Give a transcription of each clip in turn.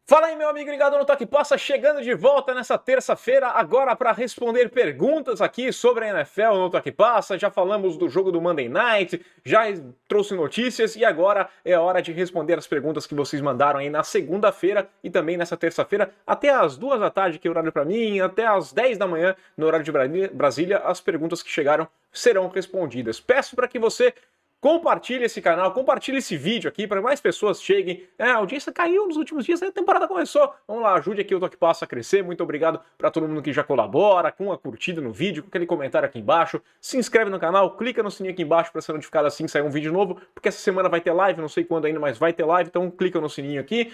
Fala aí, meu amigo ligado no Toque Passa, chegando de volta nessa terça-feira, agora para responder perguntas aqui sobre a NFL no Toque Passa. Já falamos do jogo do Monday Night, já trouxe notícias e agora é hora de responder as perguntas que vocês mandaram aí na segunda-feira e também nessa terça-feira, até às 2 da tarde, que é o horário para mim, até às 10 da manhã, no horário de Brasília, as perguntas que chegaram serão respondidas. Peço para que você compartilhe esse canal, compartilhe esse vídeo aqui para mais pessoas cheguem. A audiência caiu nos últimos dias, a temporada começou. Vamos lá, ajude aqui o Toque Passa a crescer. Muito obrigado para todo mundo que já colabora, com a curtida no vídeo, com aquele comentário aqui embaixo. Se inscreve no canal, clica no sininho aqui embaixo para ser notificado assim que sair um vídeo novo, porque essa semana vai ter live, não sei quando ainda, mas vai ter live, então clica no sininho aqui.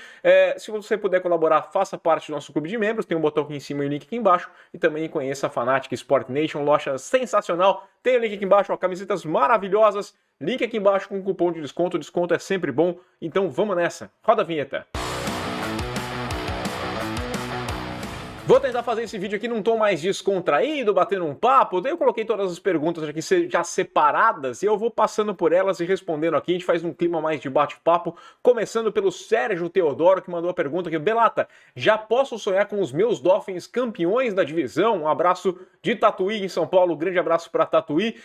Se você puder colaborar, faça parte do nosso clube de membros, tem um botão aqui em cima e o link aqui embaixo. E também conheça a Fanatic Sport Nation, loja sensacional. Tem o link aqui embaixo, ó, camisetas maravilhosas. Link aqui embaixo com cupom de desconto, o desconto é sempre bom, então vamos nessa, roda a vinheta. Vou tentar fazer esse vídeo aqui num tom mais descontraído, batendo um papo. Daí eu coloquei todas as perguntas aqui já separadas e eu vou passando por elas e respondendo aqui. A gente faz um clima mais de bate-papo, começando pelo Sérgio Teodoro, que mandou a pergunta aqui. Belata, já posso sonhar com os meus Dolphins campeões da divisão? Um abraço de Tatuí, em São Paulo. Um grande abraço para Tatuí.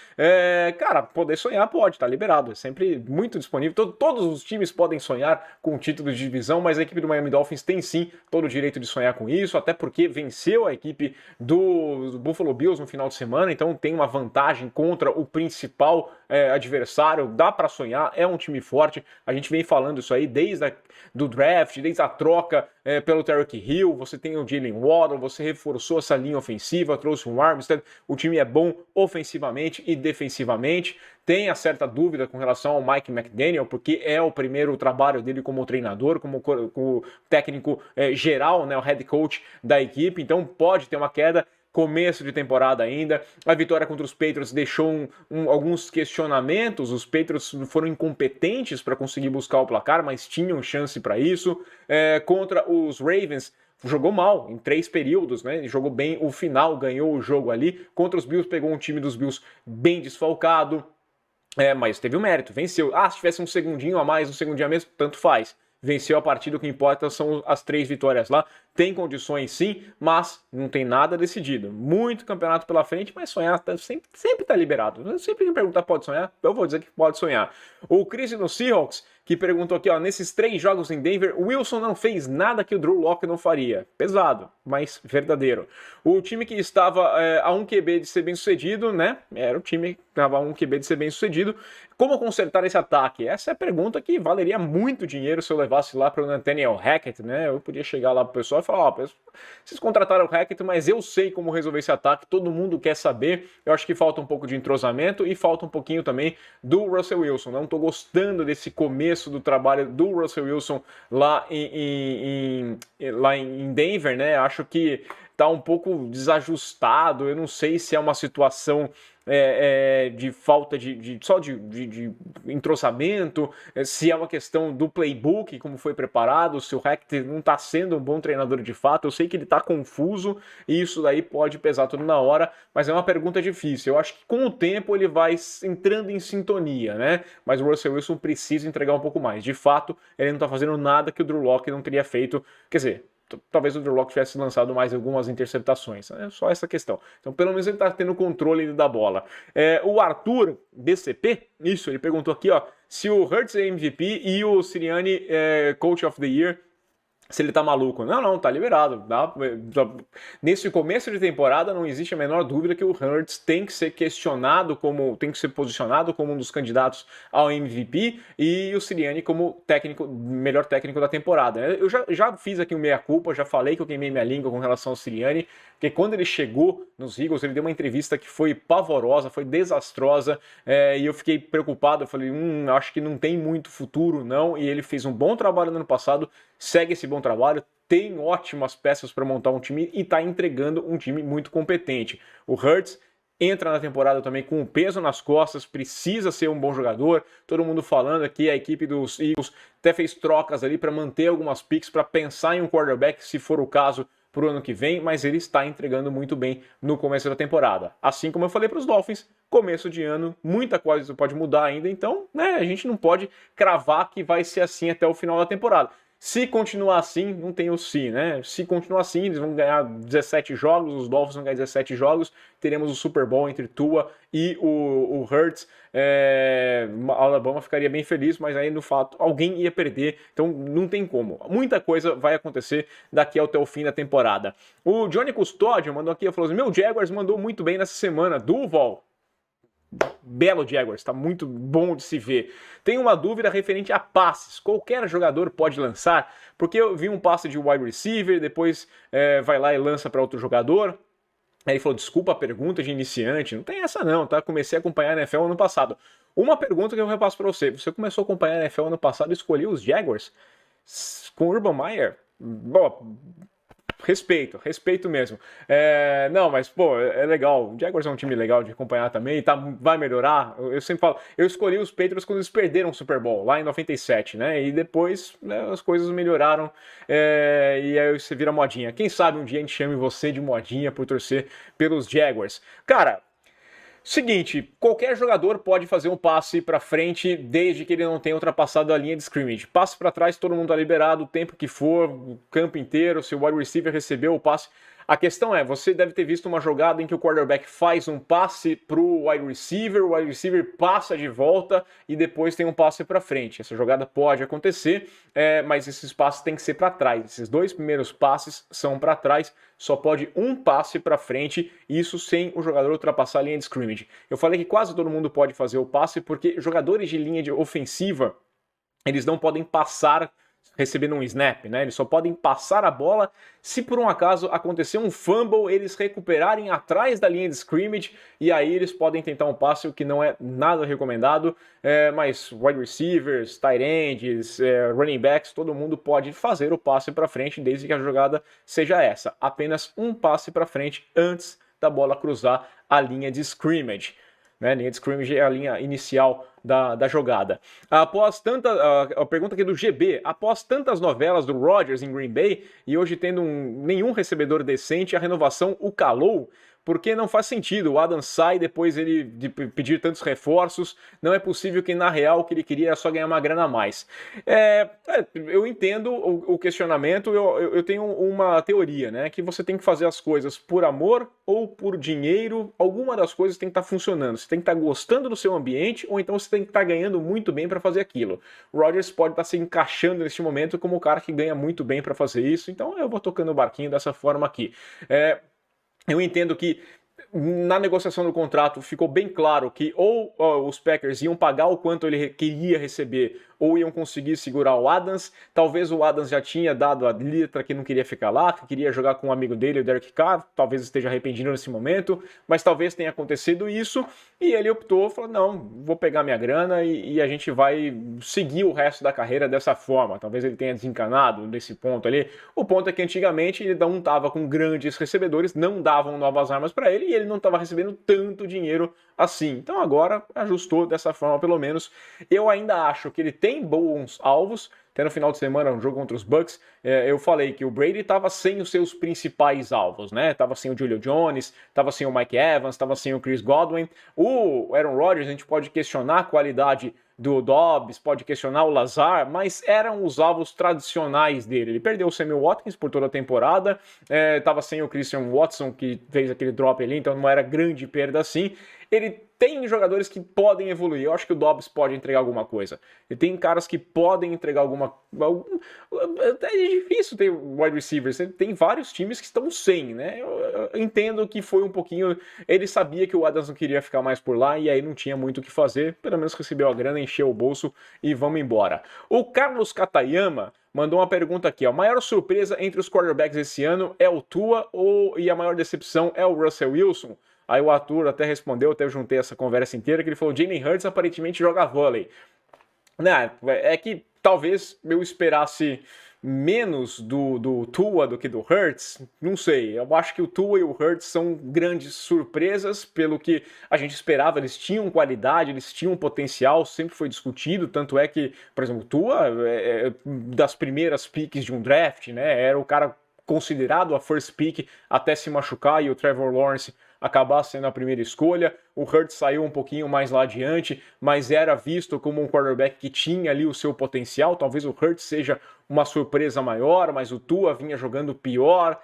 Cara, poder sonhar pode, tá liberado. É sempre muito disponível. Todos os times podem sonhar com o título de divisão, mas a equipe do Miami Dolphins tem sim todo o direito de sonhar com isso, até porque venceu a equipe do Buffalo Bills no final de semana, então tem uma vantagem contra o principal adversário, dá para sonhar, é um time forte, a gente vem falando isso aí desde do draft, desde a troca pelo Tyreek Hill, você tem o Jalen Waddle, você reforçou essa linha ofensiva, trouxe um Armstead, o time é bom ofensivamente e defensivamente. Tem a certa dúvida com relação ao Mike McDaniel, porque é o primeiro trabalho dele como treinador, como técnico geral, né, o head coach da equipe, então pode ter uma queda. Começo de temporada ainda, a vitória contra os Patriots deixou alguns questionamentos, os Patriots foram incompetentes para conseguir buscar o placar, mas tinham chance para isso. Contra os Ravens, jogou mal em 3 períodos, né? Jogou bem o final, ganhou o jogo ali. Contra os Bills, pegou um time dos Bills bem desfalcado, mas teve o mérito, venceu. Se tivesse um segundinho a mais, um segundinho a menos, tanto faz. Venceu a partida, o que importa são as 3 vitórias lá. Tem condições sim, mas não tem nada decidido. Muito campeonato pela frente, mas sonhar sempre tá liberado. Sempre que me perguntar pode sonhar, eu vou dizer que pode sonhar. O Chris no Seahawks, que perguntou aqui, nesses 3 jogos em Denver, o Wilson não fez nada que o Drew Lock não faria. Pesado, mas verdadeiro. O time que estava a um QB de ser bem sucedido, né? Era o time que estava a um QB de ser bem sucedido. Como consertar esse ataque? Essa é a pergunta que valeria muito dinheiro se eu levasse lá para o Nathaniel Hackett, né? Eu podia chegar lá pro pessoal e falar, vocês contrataram o Hackett, mas eu sei como resolver esse ataque, todo mundo quer saber. Eu acho que falta um pouco de entrosamento e falta um pouquinho também do Russell Wilson. Não estou gostando desse começo do trabalho do Russell Wilson lá em Denver, né? Acho que tá um pouco desajustado. Eu não sei se é uma situação de falta de entrosamento, se é uma questão do playbook, como foi preparado, se o Hackett não está sendo um bom treinador de fato. Eu sei que ele está confuso e isso daí pode pesar tudo na hora, mas é uma pergunta difícil. Eu acho que com o tempo ele vai entrando em sintonia, né? Mas o Russell Wilson precisa entregar um pouco mais. De fato, ele não está fazendo nada que o Drew Lock não teria feito. Quer dizer, talvez o Drew Lock tivesse lançado mais algumas interceptações, é só essa questão. Então pelo menos ele está tendo controle da bola. O Arthur BCP, ele perguntou aqui, se o Hurts é MVP e o Sirianni é Coach of the Year, se ele tá maluco. Não, tá liberado. Nesse começo de temporada não existe a menor dúvida que o Hurts tem que ser questionado, tem que ser posicionado como um dos candidatos ao MVP e o Sirianni como melhor técnico da temporada. Eu já fiz aqui um meia-culpa, já falei que eu queimei minha língua com relação ao Sirianni, porque quando ele chegou nos Eagles, ele deu uma entrevista que foi pavorosa, foi desastrosa, e eu fiquei preocupado, eu falei, acho que não tem muito futuro não, e ele fez um bom trabalho no ano passado, segue esse bom trabalho, tem ótimas peças para montar um time e está entregando um time muito competente. O Hurts entra na temporada também com o peso nas costas, precisa ser um bom jogador. Todo mundo falando aqui, a equipe dos Eagles até fez trocas ali para manter algumas picks, para pensar em um quarterback, se for o caso, para o ano que vem, mas ele está entregando muito bem no começo da temporada. Assim como eu falei para os Dolphins, começo de ano, muita coisa pode mudar ainda, então a gente não pode cravar que vai ser assim até o final da temporada. Se continuar assim, não tem o se, né? Se continuar assim, eles vão ganhar 17 jogos, os Dolphins vão ganhar 17 jogos, teremos o Super Bowl entre Tua e o Hurts. A Alabama ficaria bem feliz, mas aí no fato alguém ia perder, então não tem como. Muita coisa vai acontecer daqui até o fim da temporada. O Johnny Custódio mandou aqui, falou assim: meu Jaguars mandou muito bem nessa semana. Duval, belo Jaguars, tá muito bom de se ver. Tem uma dúvida referente a passes. Qualquer jogador pode lançar, porque eu vi um passe de wide receiver, depois vai lá e lança para outro jogador. Aí ele falou, desculpa a pergunta de iniciante. Não tem essa não, tá? Comecei a acompanhar a NFL ano passado. Uma pergunta que eu repasso para você. Você começou a acompanhar a NFL ano passado e escolheu os Jaguars com o Urban Meyer? Bom, respeito mesmo. Não, mas, pô, é legal. O Jaguars é um time legal de acompanhar também, tá, vai melhorar. Eu sempre falo, eu escolhi os Patriots quando eles perderam o Super Bowl, lá em 97, né? E depois, né, as coisas melhoraram e aí você vira modinha. Quem sabe um dia a gente chame você de modinha por torcer pelos Jaguars. Cara, seguinte, qualquer jogador pode fazer um passe para frente desde que ele não tenha ultrapassado a linha de scrimmage. Passe para trás, todo mundo tá liberado, o tempo que for, o campo inteiro, se o wide receiver recebeu o passe. A questão é, você deve ter visto uma jogada em que o quarterback faz um passe pro wide receiver passa de volta e depois tem um passe para frente. Essa jogada pode acontecer, mas esses passes têm que ser para trás. Esses dois primeiros passes são para trás, só pode um passe para frente, isso sem o jogador ultrapassar a linha de scrimmage. Eu falei que quase todo mundo pode fazer o passe porque jogadores de linha de ofensiva, eles não podem passar recebendo um snap, né? Eles só podem passar a bola se por um acaso acontecer um fumble, eles recuperarem atrás da linha de scrimmage e aí eles podem tentar um passe, o que não é nada recomendado, mas wide receivers, tight ends, running backs, todo mundo pode fazer o passe para frente desde que a jogada seja essa. Apenas um passe para frente antes da bola cruzar a linha de scrimmage. Né? Linha de scrimmage é a linha inicial da jogada. Após a pergunta aqui do GB, após tantas novelas do Rodgers em Green Bay e hoje tendo nenhum recebedor decente, a renovação o calou? Porque não faz sentido, o Adam sai depois ele de pedir tantos reforços, não é possível que na real o que ele queria era só ganhar uma grana a mais. Eu entendo o questionamento, eu tenho uma teoria, né, que você tem que fazer as coisas por amor ou por dinheiro, alguma das coisas tem que estar funcionando, você tem que estar gostando do seu ambiente ou então você tem que estar ganhando muito bem para fazer aquilo. O Rodgers pode estar se encaixando neste momento como o cara que ganha muito bem para fazer isso, então eu vou tocando o barquinho dessa forma aqui. Eu entendo que na negociação do contrato ficou bem claro que ou os Packers iam pagar o quanto ele queria receber ou iam conseguir segurar o Adams. Talvez o Adams já tinha dado a letra que não queria ficar lá, que queria jogar com um amigo dele, o Derek Carr, talvez esteja arrependido nesse momento, mas talvez tenha acontecido isso e ele optou, falou, não, vou pegar minha grana e a gente vai seguir o resto da carreira dessa forma. Talvez ele tenha desencanado nesse ponto ali. O ponto é que antigamente ele não estava com grandes recebedores, não davam novas armas para ele e ele não estava recebendo tanto dinheiro assim. Então agora ajustou dessa forma pelo menos. Eu ainda acho que ele tem bons alvos. Até no final de semana, um jogo contra os Bucks, eu falei que o Brady estava sem os seus principais alvos, né? Tava sem o Julio Jones, tava sem o Mike Evans, tava sem o Chris Godwin. O Aaron Rodgers, a gente pode questionar a qualidade do Dobbs, pode questionar o Lazar, mas eram os alvos tradicionais dele. Ele perdeu o Sammy Watkins por toda a temporada, tava sem o Christian Watson, que fez aquele drop ali, então não era grande perda assim. Ele tem jogadores que podem evoluir. Eu acho que o Dobbs pode entregar alguma coisa. Ele tem caras que podem entregar é difícil ter wide receivers. Tem vários times que estão sem, né? Eu entendo que foi um pouquinho... Ele sabia que o Adams não queria ficar mais por lá e aí não tinha muito o que fazer. Pelo menos recebeu a grana, encheu o bolso e vamos embora. O Carlos Katayama mandou uma pergunta aqui. A maior surpresa entre os quarterbacks esse ano é o Tua e a maior decepção é o Russell Wilson? Aí o Arthur até respondeu, até eu juntei essa conversa inteira, que ele falou, Jalen Hurts aparentemente joga vôlei. Né, é que talvez eu esperasse menos do Tua do que do Hurts, não sei, eu acho que o Tua e o Hurts são grandes surpresas pelo que a gente esperava, eles tinham qualidade, eles tinham potencial, sempre foi discutido, tanto é que, por exemplo, o Tua das primeiras picks de um draft, né, era o cara considerado a first pick até se machucar e o Trevor Lawrence acabar sendo a primeira escolha. o Hurts saiu um pouquinho mais lá adiante, mas era visto como um quarterback que tinha ali o seu potencial. Talvez o Hurts seja uma surpresa maior, mas o Tua vinha jogando pior.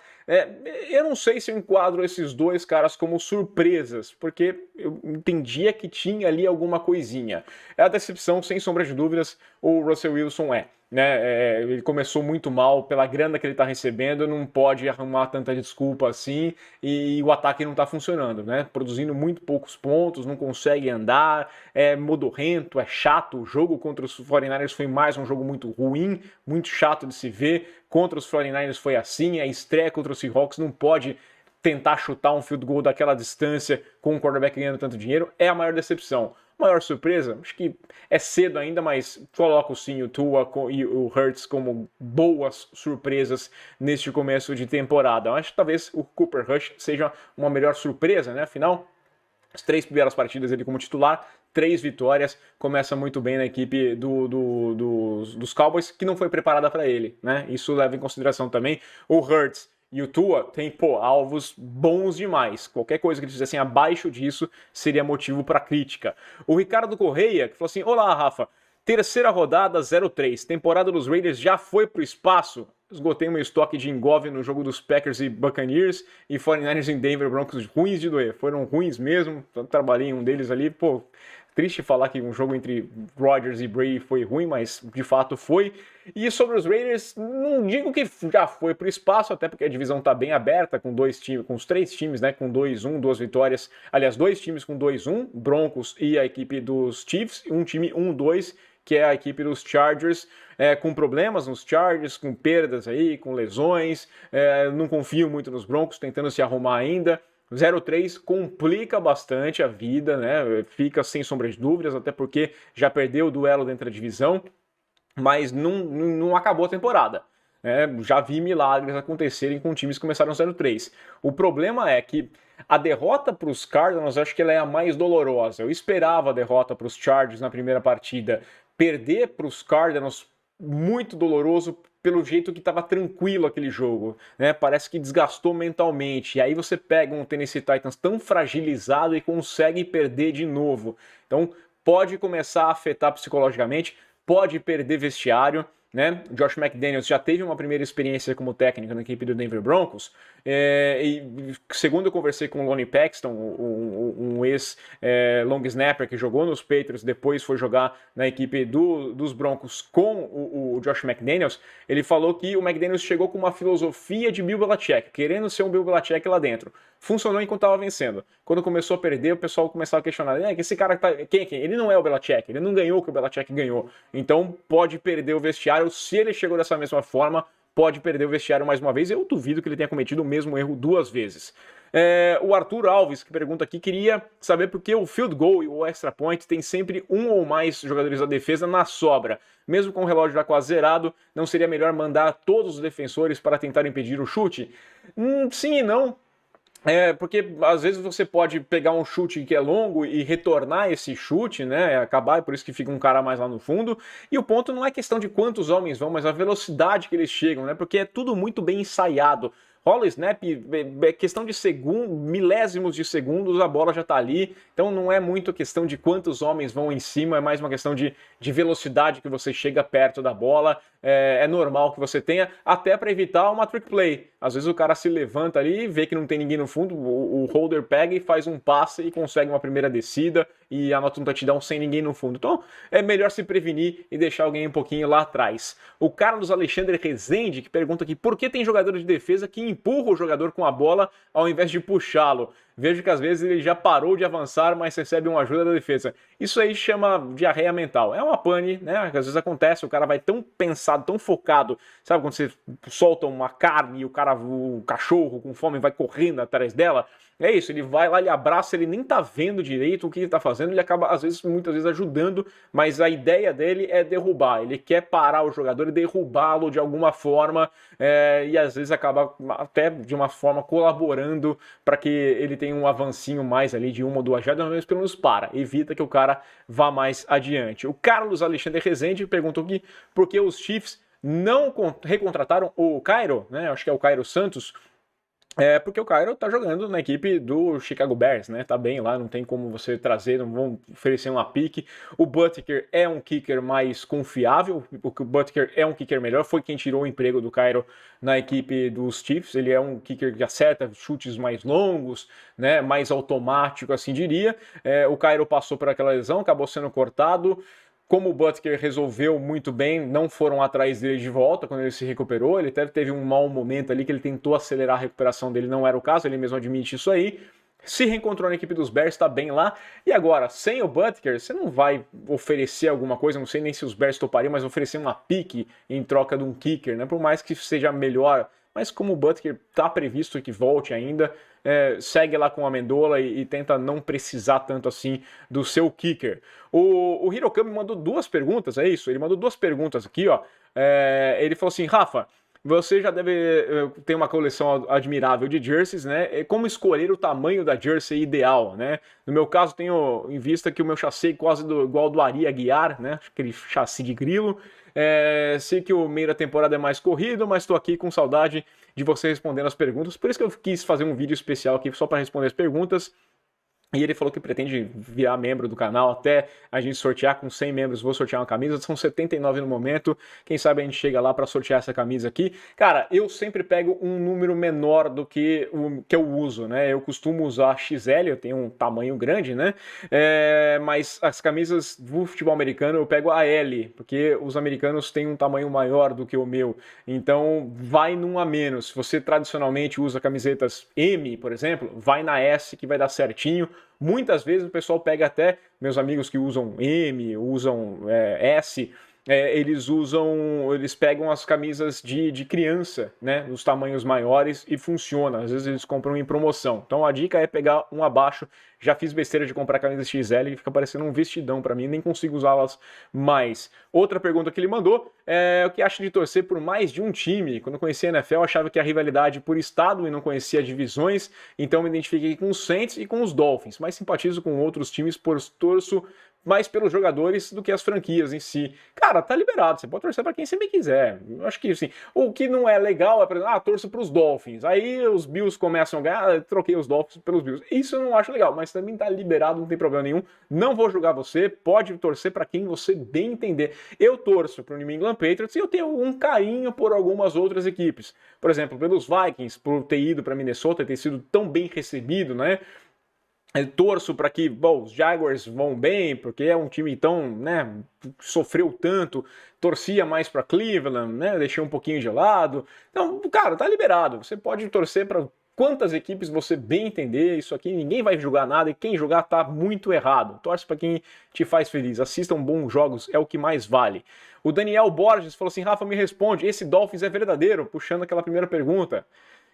Eu não sei se eu enquadro esses dois caras como surpresas, porque eu entendia que tinha ali alguma coisinha. É a decepção, sem sombra de dúvidas, o Russell Wilson né? Ele começou muito mal pela grana que ele está recebendo, não pode arrumar tanta desculpa assim, e o ataque não está funcionando, né? Produzindo muito poucos pontos, não consegue andar, é modorrento, é chato. O jogo contra os 49ers foi mais um jogo muito ruim, muito chato de se ver. Contra os 49ers foi assim, a estreia contra os Seahawks não pode tentar chutar um field goal daquela distância com o quarterback ganhando tanto dinheiro, é a maior decepção. Maior surpresa, acho que é cedo ainda, mas coloco sim o Tua e o Hurts como boas surpresas neste começo de temporada. Acho que talvez o Cooper Rush seja uma melhor surpresa, né? Afinal, as 3 primeiras partidas ele como titular, 3 vitórias, começa muito bem na equipe dos Cowboys, que não foi preparada para ele, né? Isso leva em consideração também. O Hurts e o Tua tem, alvos bons demais. Qualquer coisa que eles fizessem abaixo disso seria motivo para crítica. O Ricardo Correia, que falou assim: olá, Rafa, terceira rodada 0-3, temporada dos Raiders já foi pro espaço? Esgotei meu estoque de engove no jogo dos Packers e Buccaneers e 49ers em Denver, Broncos ruins de doer. Foram ruins mesmo, trabalhei em um deles ali, triste falar que um jogo entre Rodgers e Brady foi ruim, mas de fato foi. E sobre os Raiders, não digo que já foi para o espaço, até porque a divisão está bem aberta, com os 3 times, né, com 2-1, 2 vitórias. Aliás, 2 times com 2-1, Broncos e a equipe dos Chiefs, um time 1-2, que é a equipe dos Chargers, com problemas nos Chargers, com perdas aí, com lesões. Não confio muito nos Broncos, tentando se arrumar ainda. 0-3 complica bastante a vida, né? Fica sem sombra de dúvidas, até porque já perdeu o duelo dentro da divisão, mas não acabou a temporada. Já vi milagres acontecerem com times que começaram 0-3. O problema é que a derrota para os Cardinals, acho que ela é a mais dolorosa. Eu esperava a derrota para os Chargers na primeira partida. Perder para os Cardinals, muito doloroso, pelo jeito que estava tranquilo aquele jogo, né? Parece que desgastou mentalmente. E aí você pega um Tennessee Titans tão fragilizado e consegue perder de novo. Então pode começar a afetar psicologicamente, pode perder vestiário, né? Josh McDaniels já teve uma primeira experiência como técnico na equipe do Denver Broncos, e segundo eu conversei com o Lonnie Paxton, um ex-long snapper que jogou nos Patriots, depois foi jogar na equipe dos Broncos com o Josh McDaniels, ele falou que o McDaniels chegou com uma filosofia de Bill Belichick, querendo ser um Bill Belichick lá dentro. Funcionou enquanto estava vencendo. Quando começou a perder, o pessoal começava a questionar: que esse cara tá. Quem? Ele não é o Belichick, ele não ganhou o que o Belichick ganhou. Então pode perder o vestiário. Se ele chegou dessa mesma forma, pode perder o vestiário mais uma vez. Eu duvido que ele tenha cometido o mesmo erro 2 vezes. O Arthur Alves, que pergunta aqui, queria saber por que o field goal e o extra point tem sempre um ou mais jogadores da defesa na sobra. Mesmo com o relógio já quase zerado, não seria melhor mandar todos os defensores para tentar impedir o chute? Sim e não. Porque às vezes você pode pegar um chute que é longo e retornar esse chute, né? Acabar, e por isso que fica um cara mais lá no fundo. E o ponto não é questão de quantos homens vão, mas a velocidade que eles chegam, né? Porque é tudo muito bem ensaiado. Rola o snap, é questão de milésimos de segundos, a bola já tá ali. Então não é muito questão de quantos homens vão em cima, é mais uma questão de velocidade que você chega perto da bola. É normal que você tenha, até para evitar uma trick play. Às vezes o cara se levanta ali, vê que não tem ninguém no fundo, o holder pega e faz um passe e consegue uma primeira descida e anota um touchdown sem ninguém no fundo. Então é melhor se prevenir e deixar alguém um pouquinho lá atrás. O Carlos Alexandre Rezende, que pergunta aqui: por que tem jogador de defesa que empurra o jogador com a bola ao invés de puxá-lo? Vejo que às vezes ele já parou de avançar, mas recebe uma ajuda da defesa. Isso aí chama diarreia mental. É uma pane, né? Às vezes acontece, o cara vai tão pensado, tão focado. Sabe quando você solta uma carne e o cachorro com fome vai correndo atrás dela? É isso, ele vai lá, ele abraça, ele nem tá vendo direito o que ele tá fazendo, ele acaba, muitas vezes ajudando, mas a ideia dele é derrubar. Ele quer parar o jogador e derrubá-lo de alguma forma, e às vezes acaba até de uma forma colaborando para que ele tenha um avancinho mais ali de uma ou duas jardas, mas pelo menos evita que o cara vá mais adiante. O Carlos Alexandre Rezende perguntou aqui por que os Chiefs não recontrataram o Cairo, né? Acho que é o Cairo Santos, Porque o Cairo tá jogando na equipe do Chicago Bears, né? Tá bem lá, não tem como você trazer, não vão oferecer uma pique. O Butker é um kicker mais confiável, o Butker é um kicker melhor, foi quem tirou o emprego do Cairo na equipe dos Chiefs. Ele é um kicker que acerta chutes mais longos, né? Mais automático, assim diria. O Cairo passou por aquela lesão, acabou sendo cortado. Como o Butker resolveu muito bem, não foram atrás dele de volta quando ele se recuperou. Ele até teve um mau momento ali que ele tentou acelerar a recuperação dele, não era o caso, ele mesmo admite isso aí. Se reencontrou na equipe dos Bears, está bem lá. E agora, sem o Butker, você não vai oferecer alguma coisa, não sei nem se os Bears topariam, mas oferecer uma pique em troca de um kicker, né? Por mais que seja melhor, mas como o Butker está previsto que volte ainda, segue lá com a Amendola e tenta não precisar tanto assim do seu kicker. O Hirokami mandou duas perguntas, é isso? Ele mandou duas perguntas aqui, ó. Ele falou assim, Rafa, você já deve ter uma coleção admirável de jerseys, né? Como escolher o tamanho da jersey ideal, né? No meu caso, tenho em vista que o meu chassi é quase igual ao do Ari Aguiar, né? Aquele chassi de grilo. Sei que o meio da temporada é mais corrido, mas estou aqui com saudade de você respondendo as perguntas. Por isso que eu quis fazer um vídeo especial aqui só para responder as perguntas. E ele falou que pretende virar membro do canal até a gente sortear com 100 membros. Vou sortear uma camisa, são 79 no momento. Quem sabe a gente chega lá para sortear essa camisa aqui. Cara, eu sempre pego um número menor do que o que eu uso, né? Eu costumo usar XL, eu tenho um tamanho grande, né? Mas as camisas do futebol americano eu pego a L, porque os americanos têm um tamanho maior do que o meu. Então vai num a menos. Se você tradicionalmente usa camisetas M, por exemplo, vai na S que vai dar certinho. Muitas vezes o pessoal pega até, meus amigos que usam M, usam S, eles pegam as camisas de criança, né, nos tamanhos maiores e funciona. Às vezes eles compram em promoção. Então a dica é pegar um abaixo. Já fiz besteira de comprar camisa XL que fica parecendo um vestidão para mim, nem consigo usá-las mais. Outra pergunta que ele mandou é o que acha de torcer por mais de um time. Quando eu conheci a NFL, eu achava que a rivalidade por estado e não conhecia divisões, então me identifiquei com os Saints e com os Dolphins, mas simpatizo com outros times por torço mais pelos jogadores do que as franquias em si. Cara, tá liberado, você pode torcer para quem você bem quiser. Eu acho que assim, o que não é legal é, por exemplo, torço pros Dolphins. Aí os Bills começam a ganhar, troquei os Dolphins pelos Bills. Isso eu não acho legal, mas também tá liberado, não tem problema nenhum. Não vou julgar você, pode torcer para quem você bem entender. Eu torço pro New England Patriots e eu tenho um carinho por algumas outras equipes. Por exemplo, pelos Vikings, por ter ido para Minnesota e ter sido tão bem recebido, né? Eu torço para que os Jaguars vão bem, porque é um time tão, né, sofreu tanto, torcia mais para Cleveland, né, deixei um pouquinho de lado. Então, cara, tá liberado. Você pode torcer para quantas equipes você bem entender. Isso aqui ninguém vai julgar nada e quem julgar tá muito errado. Torce para quem te faz feliz. Assistam bons jogos, é o que mais vale. O Daniel Borges falou assim: Rafa, me responde, esse Dolphins é verdadeiro? Puxando aquela primeira pergunta.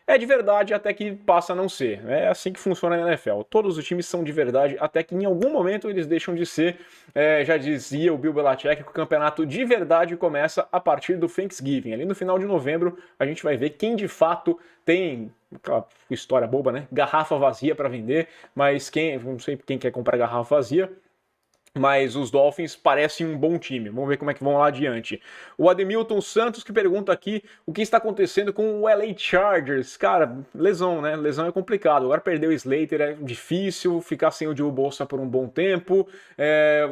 É de verdade até que passa a não ser. É assim que funciona na NFL. Todos os times são de verdade até que em algum momento eles deixam de ser. Já dizia o Bill Belichick que o campeonato de verdade começa a partir do Thanksgiving. Ali no final de novembro a gente vai ver quem de fato tem aquela história boba, né? Garrafa vazia para vender, mas não sei quem quer comprar garrafa vazia. Mas os Dolphins parecem um bom time. Vamos ver como é que vão lá adiante. O Ademilton Santos que pergunta aqui o que está acontecendo com o LA Chargers. Cara, lesão, né? Lesão é complicado. Agora perder o Slater é difícil. Ficar sem o Joe Bosa por um bom tempo.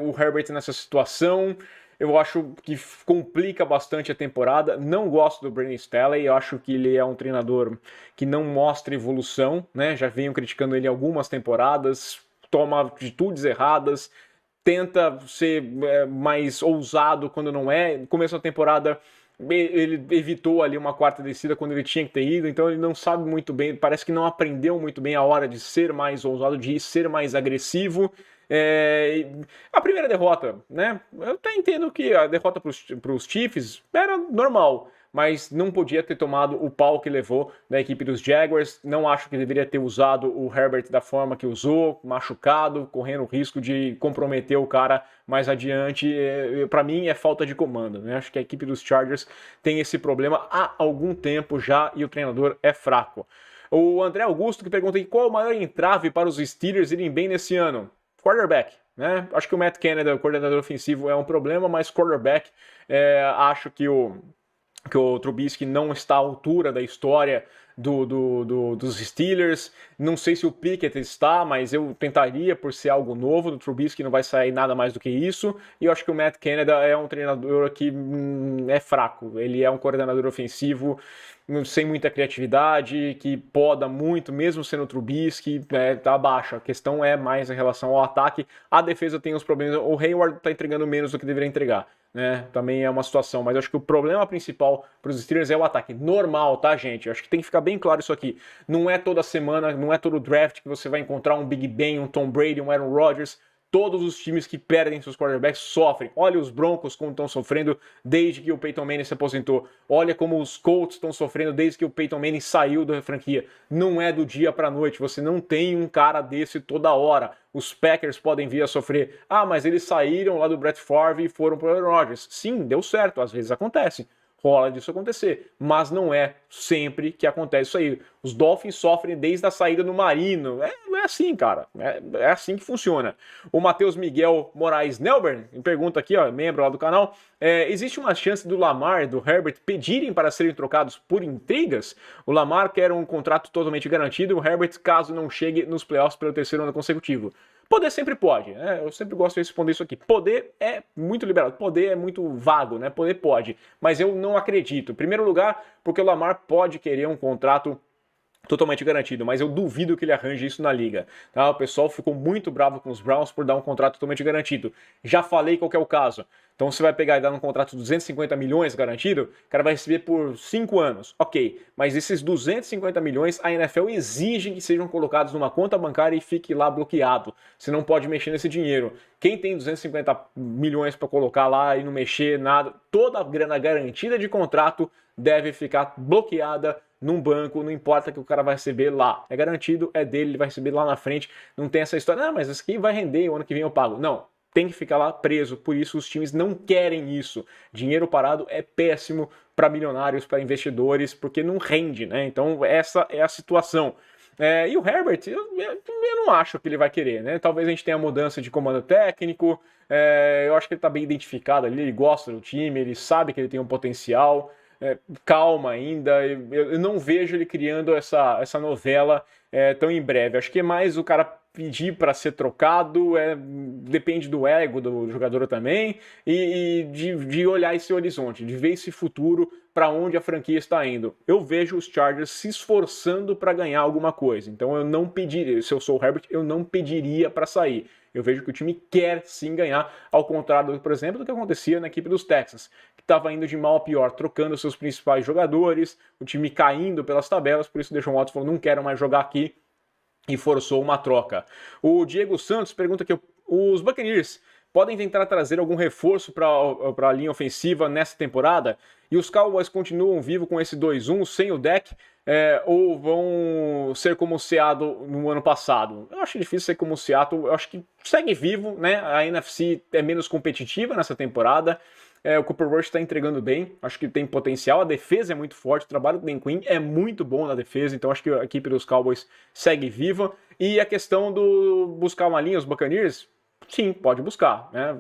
O Herbert nessa situação. Eu acho que complica bastante a temporada. Não gosto do Brandon Staley. Eu acho que ele é um treinador que não mostra evolução, né? Já venho criticando ele algumas temporadas. Toma atitudes erradas. Tenta ser mais ousado quando não é. No começo da temporada ele evitou ali uma quarta descida quando ele tinha que ter ido, então ele não sabe muito bem, parece que não aprendeu muito bem a hora de ser mais ousado, de ser mais agressivo. A primeira derrota, né? Eu até entendo que a derrota para os Chiefs era normal, mas não podia ter tomado o pau que levou da equipe dos Jaguars. Não acho que deveria ter usado o Herbert da forma que usou, machucado, correndo o risco de comprometer o cara mais adiante. Para mim é falta de comando, né? Acho que a equipe dos Chargers tem esse problema há algum tempo já e o treinador é fraco. O André Augusto que pergunta aí, qual o maior entrave para os Steelers irem bem nesse ano? Quarterback, né? Acho que o Matt Canada, o coordenador ofensivo, é um problema, mas quarterback, acho que o Trubisky não está à altura da história dos Steelers. Não sei se o Pickett está, mas eu tentaria por ser algo novo. Do Trubisky não vai sair nada mais do que isso. E eu acho que o Matt Canada é um treinador que é fraco. Ele é um coordenador ofensivo sem muita criatividade, que poda muito, mesmo sendo Trubisky, tá abaixo. A questão é mais em relação ao ataque. A defesa tem os problemas. O Hayward tá entregando menos do que deveria entregar, né? Também é uma situação, mas eu acho que o problema principal para os Steelers é o ataque. Normal, tá, gente? Eu acho que tem que ficar bem claro isso aqui. Não é toda semana, não é todo draft que você vai encontrar um Big Ben, um Tom Brady, um Aaron Rodgers. Todos os times que perdem seus quarterbacks sofrem. Olha os Broncos como estão sofrendo desde que o Peyton Manning se aposentou. Olha como os Colts estão sofrendo desde que o Peyton Manning saiu da franquia. Não é do dia para a noite. Você não tem um cara desse toda hora. Os Packers podem vir a sofrer. Ah, mas eles saíram lá do Brett Favre e foram para o Aaron Rodgers. Sim, deu certo. Às vezes acontece. Rola disso acontecer, mas não é sempre que acontece isso aí. Os Dolphins sofrem desde a saída do Marino. É assim, cara. É assim que funciona. O Matheus Miguel Moraes Nelbern pergunta aqui, ó, membro lá do canal, existe uma chance do Lamar e do Herbert pedirem para serem trocados por intrigas? O Lamar quer um contrato totalmente garantido e o Herbert, caso não chegue nos playoffs pelo terceiro ano consecutivo. Poder sempre pode, né? Eu sempre gosto de responder isso aqui. Poder é muito liberado, poder é muito vago, né? Poder pode, mas eu não acredito. Em primeiro lugar, porque o Lamar pode querer um contrato totalmente garantido, mas eu duvido que ele arranje isso na liga. Tá? O pessoal ficou muito bravo com os Browns por dar um contrato totalmente garantido. Já falei qual que é o caso. Então você vai pegar e dar um contrato de 250 milhões garantido, o cara vai receber por 5 anos. Ok, mas esses 250 milhões a NFL exige que sejam colocados numa conta bancária e fique lá bloqueado. Você não pode mexer nesse dinheiro. Quem tem 250 milhões para colocar lá e não mexer nada, toda a grana garantida de contrato deve ficar bloqueada num banco, não importa que o cara vai receber lá. É garantido, é dele, ele vai receber lá na frente. Não tem essa história, mas isso aqui vai render, o ano que vem eu pago. Não, tem que ficar lá preso, por isso os times não querem isso. Dinheiro parado é péssimo para milionários, para investidores, porque não rende, né? Então essa é a situação. E o Herbert, eu não acho que ele vai querer, né? Talvez a gente tenha mudança de comando técnico, eu acho que ele está bem identificado ali, ele gosta do time, ele sabe que ele tem um potencial. Calma ainda, eu não vejo ele criando essa novela tão em breve. Acho que é mais o cara pedir para ser trocado, depende do ego do jogador também e de olhar esse horizonte, de ver esse futuro para onde a franquia está indo. Eu vejo os Chargers se esforçando para ganhar alguma coisa, então eu não pediria, se eu sou o Herbert, eu não pediria para sair. Eu vejo que o time quer sim ganhar, ao contrário, por exemplo, do que acontecia na equipe dos Texans, que estava indo de mal a pior, trocando seus principais jogadores, o time caindo pelas tabelas, por isso o Deshaun Watson falou, não quero mais jogar aqui, e forçou uma troca. O Diego Santos pergunta aqui, os Buccaneers podem tentar trazer algum reforço para a linha ofensiva nessa temporada? E os Cowboys continuam vivos com esse 2-1 sem o Dak? Ou vão ser como o Seattle no ano passado? Eu acho difícil ser como o Seattle, eu acho que segue vivo, né? A NFC é menos competitiva nessa temporada. O Cooper Rush está entregando bem, acho que tem potencial, a defesa é muito forte, o trabalho do Dan Quinn é muito bom na defesa, então acho que a equipe dos Cowboys segue viva. E a questão do buscar uma linha, os Buccaneers, sim, pode buscar, né?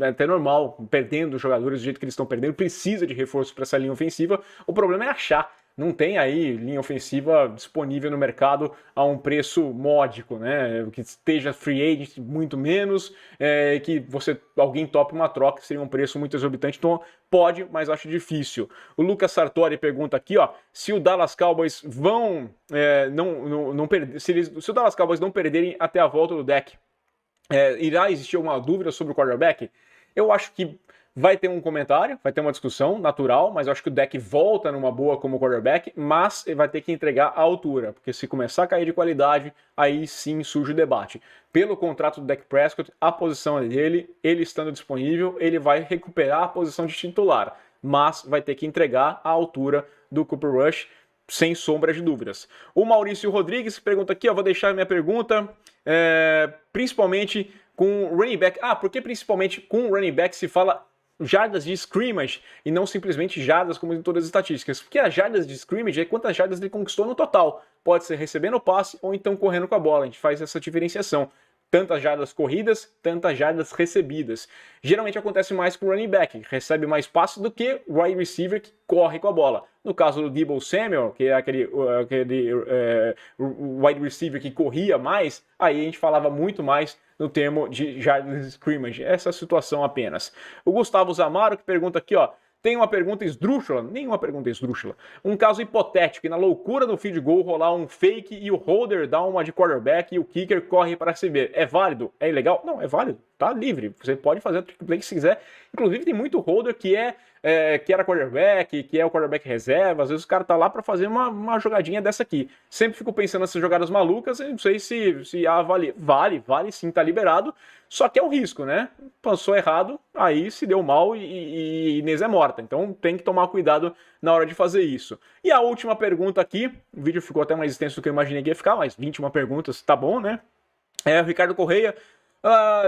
É até normal, perdendo os jogadores do jeito que eles estão perdendo, precisa de reforço para essa linha ofensiva, o problema é achar. Não tem aí linha ofensiva disponível no mercado a um preço módico, né? Que esteja free agent muito menos, que alguém tope uma troca, que seria um preço muito exorbitante. Então pode, mas acho difícil. O Lucas Sartori pergunta aqui, ó, se o Dallas Cowboys vão não perder, se o Dallas Cowboys não perderem até a volta do Dak, irá existir alguma dúvida sobre o quarterback? Eu acho que vai ter um comentário, vai ter uma discussão natural, mas eu acho que o Dak volta numa boa como quarterback, mas ele vai ter que entregar a altura, porque se começar a cair de qualidade, aí sim surge o debate. Pelo contrato do Dak Prescott, a posição é dele, ele estando disponível, ele vai recuperar a posição de titular, mas vai ter que entregar a altura do Cooper Rush, sem sombra de dúvidas. O Maurício Rodrigues pergunta aqui, vou deixar a minha pergunta, principalmente com o running back. Por que principalmente com o running back se fala jardas de scrimmage e não simplesmente jardas como em todas as estatísticas? Porque as jardas de scrimmage é quantas jardas ele conquistou no total. Pode ser recebendo o passe ou então correndo com a bola. A gente faz essa diferenciação. tantas jardas corridas, tantas jardas recebidas. Geralmente acontece mais com o running back, que recebe mais passes do que o wide receiver que corre com a bola. No caso do Deebo Samuel, que é aquele wide receiver que corria mais, aí a gente falava muito mais no termo de jardas scrimmage. Essa situação apenas. O Gustavo Zamaro que pergunta aqui, ó, tem uma pergunta esdrúxula? Nenhuma pergunta esdrúxula. Um caso hipotético, e na loucura do field goal rolar um fake e o holder dá uma de quarterback e o kicker corre para receber. É válido? É ilegal? Não, é válido. Tá livre. Você pode fazer o trick play que se quiser. Inclusive tem muito holder que era quarterback, que é o quarterback reserva. Às vezes o cara tá lá para fazer uma jogadinha dessa aqui. Sempre fico pensando nessas jogadas malucas. Eu não sei se vale sim, tá liberado. Só que é um risco, né? Passou errado, aí se deu mal e Inês é morta. Então tem que tomar cuidado na hora de fazer isso. E a última pergunta aqui, o vídeo ficou até mais extenso do que eu imaginei que ia ficar, mas 21 perguntas, tá bom, né? O Ricardo Correia,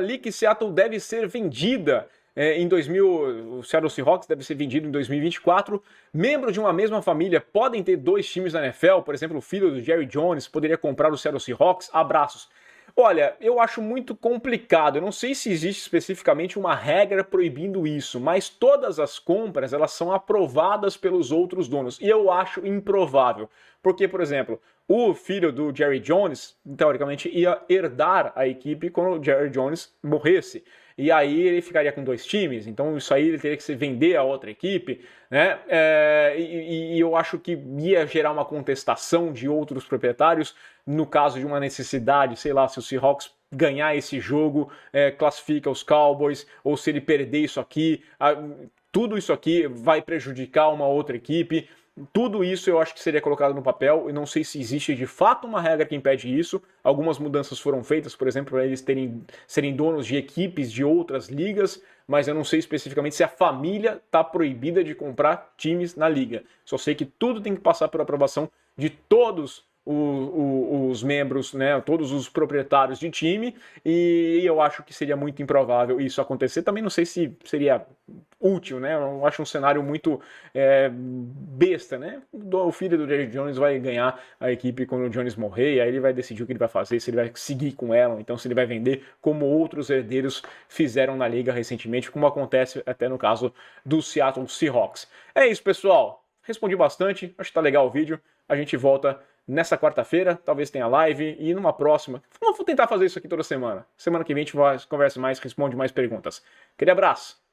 Leak Seattle deve ser vendida o Seattle Seahawks deve ser vendido em 2024. Membros de uma mesma família podem ter 2 times na NFL, por exemplo, o filho do Jerry Jones poderia comprar o Seattle Seahawks. Abraços. Olha, eu acho muito complicado, eu não sei se existe especificamente uma regra proibindo isso, mas todas as compras elas são aprovadas pelos outros donos, e eu acho improvável, porque, por exemplo, o filho do Jerry Jones, teoricamente, ia herdar a equipe quando o Jerry Jones morresse. E aí ele ficaria com 2 times, então isso aí ele teria que se vender a outra equipe, né? E eu acho que ia gerar uma contestação de outros proprietários, no caso de uma necessidade, sei lá, se o Seahawks ganhar esse jogo, classifica os Cowboys, ou se ele perder isso aqui, tudo isso aqui vai prejudicar uma outra equipe. Tudo isso eu acho que seria colocado no papel, e não sei se existe de fato uma regra que impede isso. Algumas mudanças foram feitas, por exemplo, para eles serem donos de equipes de outras ligas, mas eu não sei especificamente se a família está proibida de comprar times na liga. Só sei que tudo tem que passar por aprovação de todos os membros, né, todos os proprietários de time, e eu acho que seria muito improvável isso acontecer. Também não sei se seria útil, né? Eu acho um cenário muito besta, né? O filho do Jerry Jones vai ganhar a equipe quando o Jones morrer, e aí ele vai decidir o que ele vai fazer, se ele vai seguir com ela, então se ele vai vender, como outros herdeiros fizeram na liga recentemente, como acontece até no caso do Seattle Seahawks. É isso, pessoal. Respondi bastante, acho que tá legal o vídeo. A gente volta nessa quarta-feira, talvez tenha live, e numa próxima. Vou tentar fazer isso aqui toda semana. Semana que vem a gente conversa mais, responde mais perguntas. Aquele abraço!